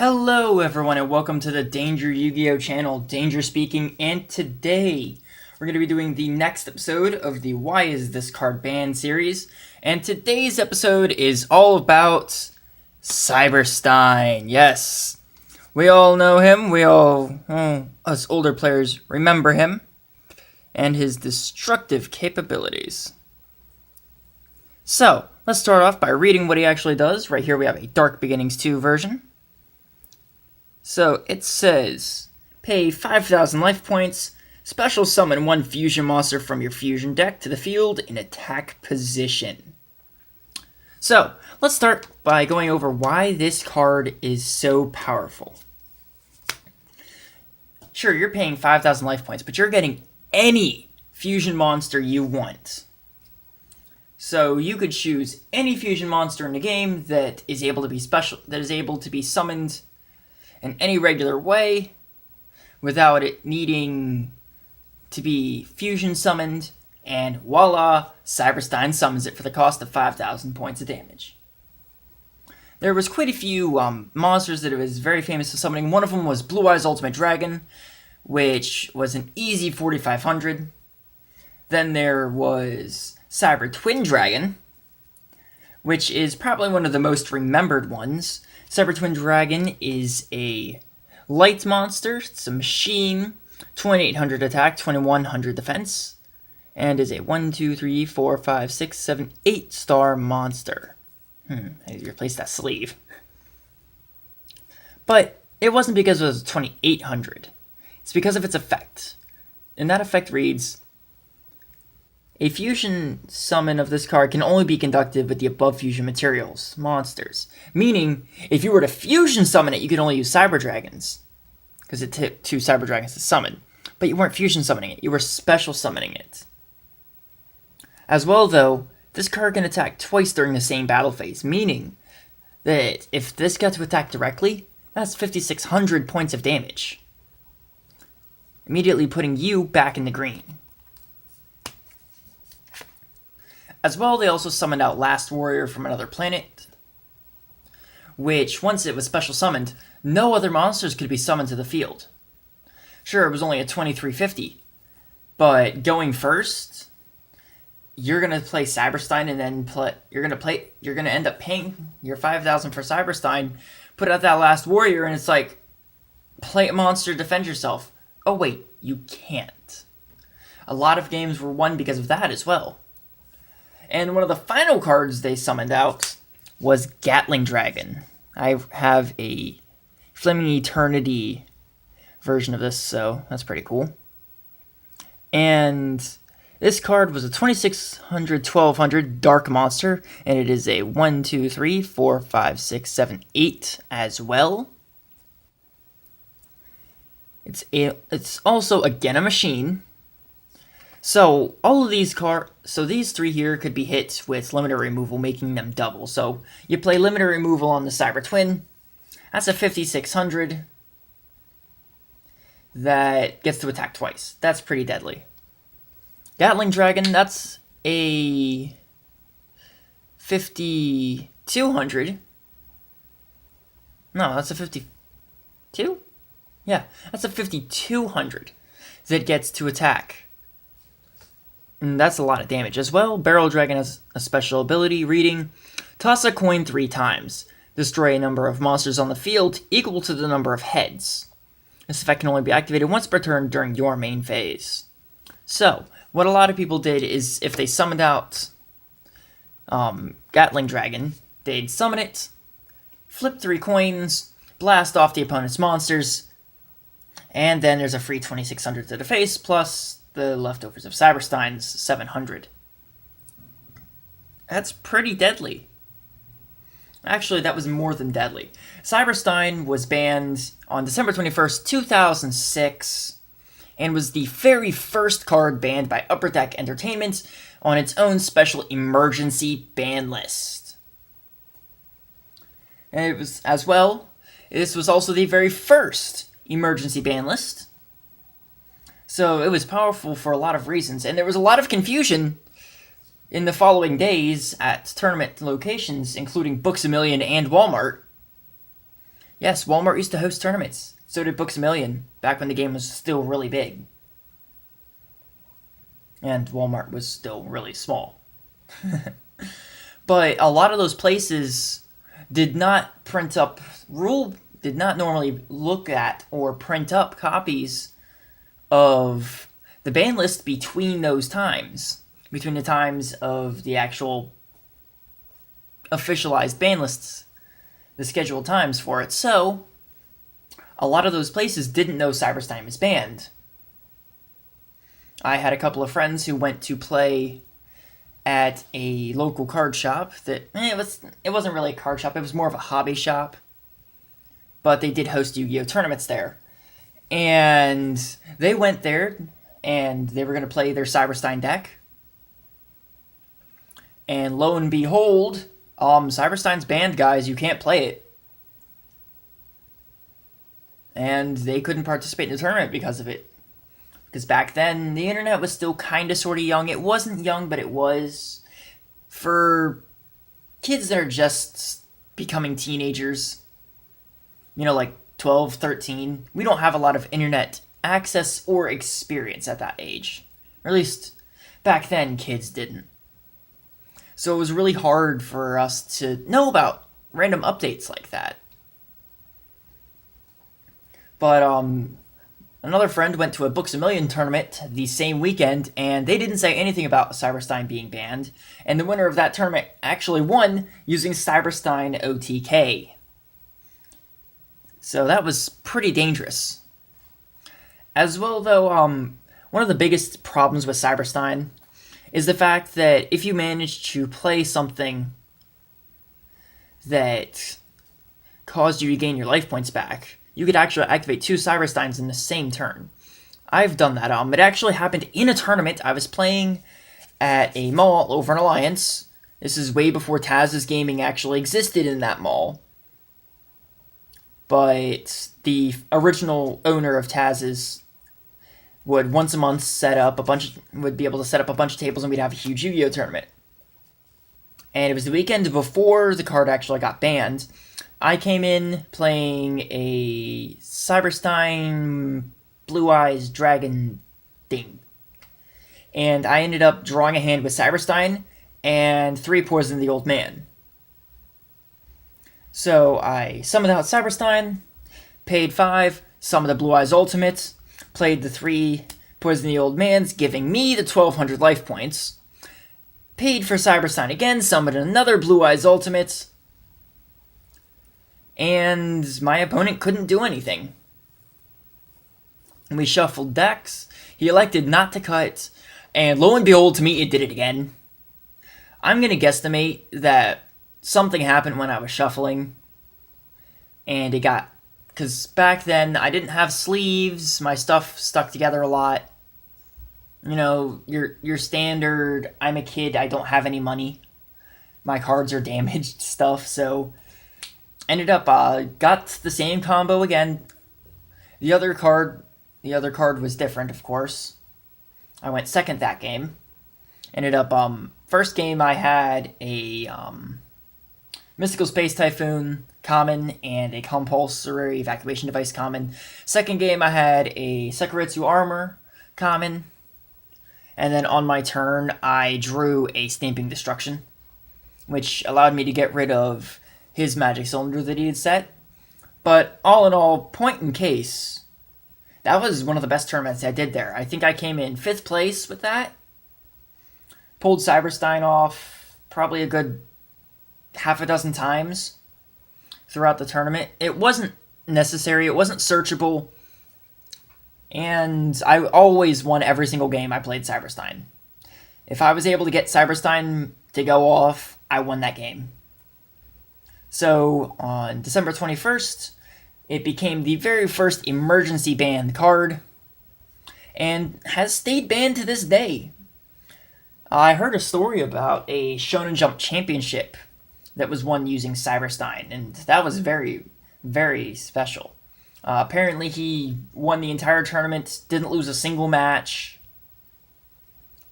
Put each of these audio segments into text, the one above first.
Hello everyone and welcome to the Danger Yu-Gi-Oh channel, Danger speaking, and today we're going to be doing the next episode of the Why Is This Card Banned series, and today's episode is all about Cyber Stein. Yes, we all know him, us older players remember him, and his destructive capabilities. So, let's start off by reading what he actually does. Right here we have a Dark Beginnings 2 version. So it says, pay 5,000 life points, special summon one fusion monster from your fusion deck to the field in attack position. So let's start by going over why this card is so powerful. Sure, you're paying 5,000 life points, but you're getting any fusion monster you want. So you could choose any fusion monster in the game that is able to be summoned in any regular way without it needing to be fusion summoned, and voila, Cyber Stein summons it for the cost of 5,000 points of damage. There was quite a few monsters that it was very famous for summoning. One of them was Blue Eyes Ultimate Dragon, which was an easy 4,500. Then there was Cyber Twin Dragon, which is probably one of the most remembered ones. Cyber Twin Dragon is a light monster. It's a machine, 2,800 attack, 2,100 defense, and is a 1, 2, 3, 4, 5, 6, 7, 8-star monster. I need to replace that sleeve. But it wasn't because it was 2,800. It's because of its effect. And that effect reads, a fusion summon of this card can only be conducted with the above fusion materials, monsters. Meaning, if you were to fusion summon it, you could only use Cyber Dragons, because it took 2 Cyber Dragons to summon. But you weren't fusion summoning it, you were special summoning it. As well, though, this card can attack twice during the same battle phase, meaning that if this got to attack directly, that's 5,600 points of damage, immediately putting you back in the green. As well, they also summoned out Last Warrior from Another Planet, which, once it was special summoned, no other monsters could be summoned to the field. Sure, it was only a 2,350, but going first, you're going to play Cyber Stein, and then you're going to end up paying your 5,000 for Cyber Stein, put out that Last Warrior, and it's like, play a monster, defend yourself. Oh wait, you can't. A lot of games were won because of that as well. And one of the final cards they summoned out was Gatling Dragon. I have a Flaming Eternity version of this, so that's pretty cool. And this card was a 2,600, 1,200 Dark Monster, and it is a 1, 2, 3, 4, 5, 6, 7, 8 as well. It's also, again, a machine. So all of these these 3 here could be hit with limited removal, making them double. So you play limited removal on the Cyber Twin. That's a 5,600 that gets to attack twice. That's pretty deadly. Gatling Dragon, that's a 5,200. No, that's a 52? Yeah, that's a 5,200 that gets to attack. And that's a lot of damage. As well, Barrel Dragon has a special ability reading, toss a coin 3 times. Destroy a number of monsters on the field equal to the number of heads. This effect can only be activated once per turn during your main phase. So, what a lot of people did is, if they summoned out Gatling Dragon, they'd summon it, flip 3 coins, blast off the opponent's monsters, and then there's a free 2,600 to the face, plus the leftovers of Cyber Stein's 700. That's pretty deadly. Actually, that was more than deadly. Cyber Stein was banned on December 21st, 2006, and was the very first card banned by Upper Deck Entertainment on its own special emergency ban list. And it was, as well, this was also the very first emergency ban list. So it was powerful for a lot of reasons, and there was a lot of confusion in the following days at tournament locations, including Books-A-Million and Walmart, Yes, Walmart used to host tournaments. So did Books A Million, back when the game was still really big. And Walmart was still really small. But a lot of those places did not print up did not normally look at or print up copies of the ban list between those times, between the times of the actual officialized ban lists, the scheduled times for it. So a lot of those places didn't know Cyber Stein was banned. I had a couple of friends who went to play at a local card shop that it wasn't really a card shop, it was more of a hobby shop, but they did host Yu-Gi-Oh tournaments there. And they went there and they were going to play their Cyber Stein deck. And lo and behold, Cyber Stein's banned, guys, you can't play it. And they couldn't participate in the tournament because of it. Because back then, the internet was still kind of sort of young. It wasn't young, but it was. For kids that are just becoming teenagers, like 12, 13, we don't have a lot of internet access or experience at that age. Or at least back then, kids didn't. So it was really hard for us to know about random updates like that. But another friend went to a Books A Million tournament the same weekend, and they didn't say anything about Cyber Stein being banned. And the winner of that tournament actually won using Cyber Stein OTK. So that was pretty dangerous. As well, though, one of the biggest problems with Cyber Stein is the fact that if you manage to play something that caused you to gain your life points back, you could actually activate 2 Cyber Steins in the same turn. I've done that. It actually happened in a tournament. I was playing at a mall over in Alliance. This is way before Taz's Gaming actually existed in that mall. But the original owner of Taz's would once a month would be able to set up a bunch of tables, and we'd have a huge Yu-Gi-Oh tournament. And it was the weekend before the card actually got banned. I came in playing a Cyber Stein Blue Eyes Dragon thing. And I ended up drawing a hand with Cyber Stein and 3 Poison the Old Man. So I summoned out Cyber Stein, paid 5, summoned the Blue Eyes Ultimates, played the 3 Poison the Old Mans, giving me the 1200 life points. Paid for Cyber Stein again, summoned another Blue Eyes Ultimate, and my opponent couldn't do anything. We shuffled decks, he elected not to cut, and lo and behold, to me, it did it again. I'm going to guesstimate that something happened when I was shuffling, and it got... Because back then, I didn't have sleeves, my stuff stuck together a lot. Your standard, I'm a kid, I don't have any money. My cards are damaged stuff, so... Ended up, got the same combo again. The other card was different, of course. I went second that game. Ended up, first game I had a, Mystical Space Typhoon common and a compulsory evacuation device common. Second game I had a Sekuretsu Armor common. And then on my turn I drew a Stamping Destruction, which allowed me to get rid of his magic cylinder that he had set. But all in all, point in case, that was one of the best tournaments I did there. I think I came in 5th place with that. Pulled Cyber Stein off probably a good half a dozen times throughout the tournament. It wasn't necessary, it wasn't searchable, and I always won every single game I played Cyber Stein. If I was able to get Cyber Stein to go off, I won that game. So on December 21st, it became the very first emergency banned card, and has stayed banned to this day. I heard a story about a Shonen Jump championship that was won using Cyber Stein, and that was very, very special. Apparently he won the entire tournament, didn't lose a single match.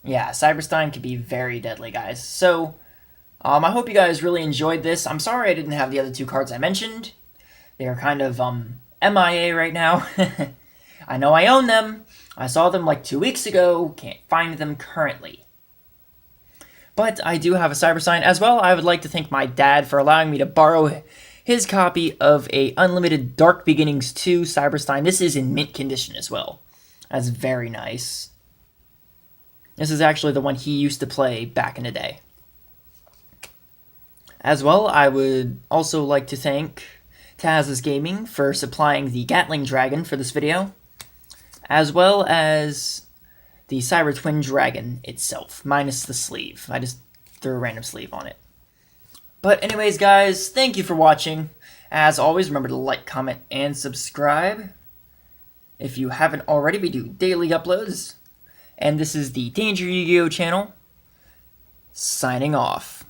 Yeah, Cyber Stein can be very deadly, guys. So, I hope you guys really enjoyed this. I'm sorry I didn't have the other 2 cards I mentioned. They are kind of MIA right now. I know I own them. I saw them like 2 weeks ago. Can't find them currently. But I do have a Cyber Stein as well. I would like to thank my dad for allowing me to borrow his copy of a Unlimited Dark Beginnings 2 Cyber Stein. This is in mint condition as well. That's very nice. This is actually the one he used to play back in the day. As well, I would also like to thank Taz's Gaming for supplying the Gatling Dragon for this video, as well as the Cyber Twin Dragon itself, minus the sleeve. I just threw a random sleeve on it. But anyways, guys, thank you for watching. As always, remember to like, comment, and subscribe. If you haven't already, we do daily uploads. And this is the Danger Yu-Gi-Oh! Channel, signing off.